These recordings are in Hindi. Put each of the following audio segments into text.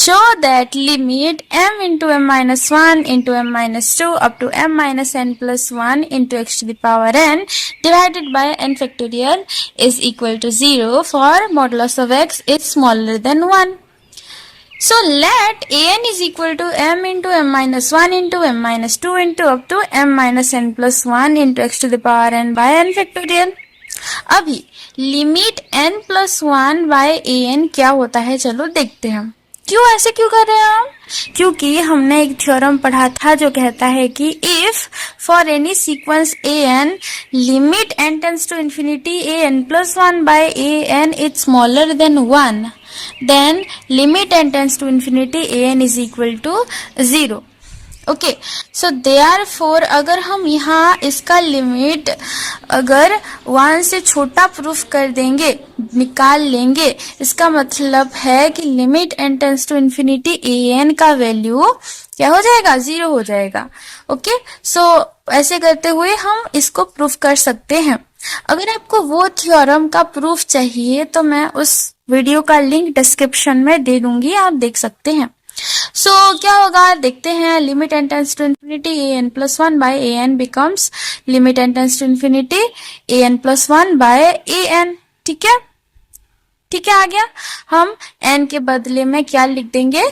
show that limit m into m minus 1 into m minus 2 up to m minus n plus 1 into x to the power n divided by n factorial is equal to 0 for modulus of x is smaller than 1. So let an is equal to m into m minus 1 into m minus 2 into up to m minus n plus 1 into x to the power n by n factorial. अभी limit n plus 1 by A N क्या होता है, चलो देखते हैं. क्यों ऐसे क्यों कर रहे हैं हम? क्योंकि हमने एक थ्योरम पढ़ा था जो कहता है कि if for any sequence a n limit N tends to infinity A N plus 1 by A N is smaller than 1, then limit N tends to infinity A N is equal to 0. Okay, so therefore अगर हम यहाँ इसका लिमिट अगर 1 से छोटा प्रूफ कर देंगे, निकाल लेंगे, इसका मतलब है कि limit N tends to infinity A n का वैल्यू क्या हो जाएगा, 0 हो जाएगा. ओके, सो ऐसे करते हुए हम इसको प्रूफ कर सकते हैं. अगर आपको वो थ्योरम का प्रूफ चाहिए तो मैं उस वीडियो का लिंक डिस्क्रिप्शन में दे दूंगी, आप देख सकते हैं. सो क्या होगा देखते हैं. Limit N tends to infinity A N plus 1 by A n becomes limit N tends to infinity A N plus 1 by A n. ठीक है, ठीक है, आ गया. हम n के बदले में क्या लिख देंगे,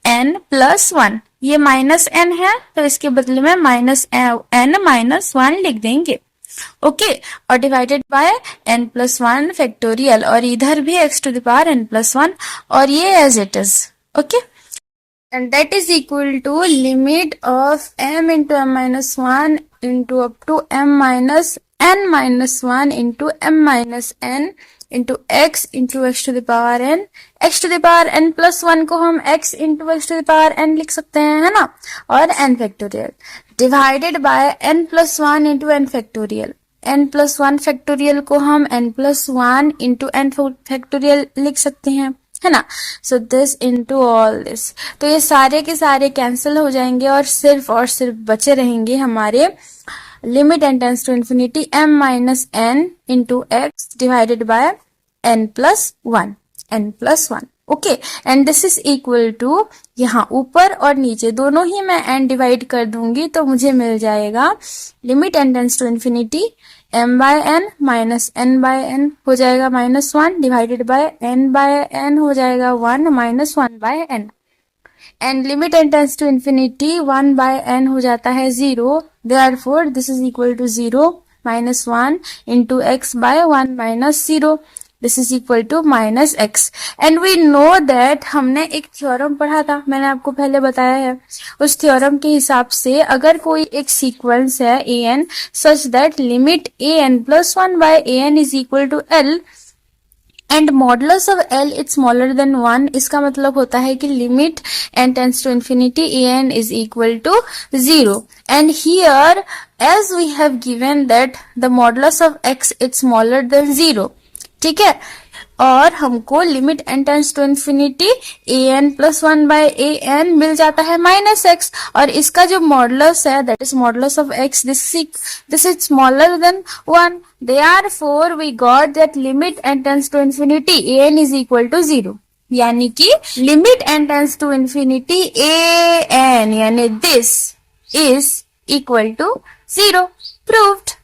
n प्लस 1. ये माइनस n है तो इसके बदले में माइनस n माइनस 1 लिख देंगे. ओके, और divided by n plus 1 factorial, और इधर भी x to the power n plus 1, और ये as it is. Okay, and that is equal to limit of m into m minus 1 into up to m minus n minus 1 into m minus n into x to the power n. x to the power n plus 1 को हम x into x to the power n लिख सकते हैं, है ना, और n factorial divided by n plus 1 into n factorial. n plus 1 factorial को हम n plus 1 into n factorial लिख सकते हैं, है ना. So this into all this, तो ये सारे के सारे कैंसिल हो जाएंगे और सिर्फ बचे रहेंगे हमारे limit N tends to infinity m minus n into x divided by n plus 1. Okay, and this is equal to, यहाँ ऊपर और नीचे दोनों ही मैं n डिवाइड कर दूंगी तो मुझे मिल जाएगा limit N tends to infinity m by n minus n by n हो जाएगा minus 1 divided by n by n हो जाएगा 1 minus 1 by n, and limit N tends to infinity 1 by n हो जाता है 0. Therefore this is equal to 0 minus 1 into x by 1 minus 0. This is equal to minus x. And we know that हमने एक थ्योरम पढ़ा था, मैंने आपको पहले बताया है. उस थ्योरम के हिसाब से अगर कोई एक सीक्वेंस है A N such that limit A N plus 1 by A N is equal to L and modulus of L is smaller than 1, इसका मतलब होता है कि limit N tends to infinity A N is equal to 0. And here as we have given that the modulus of X is smaller than 0. ठीक है, और हमको limit N tends to infinity A N plus 1 by A N मिल जाता है माइनस एक्स, और इसका जो मॉडुलस है that is modulus of X, this is smaller than 1. Therefore we got that limit N tends to infinity A N is equal to 0, यानी कि limit N tends to infinity A N यानी this is equal to 0. Proved.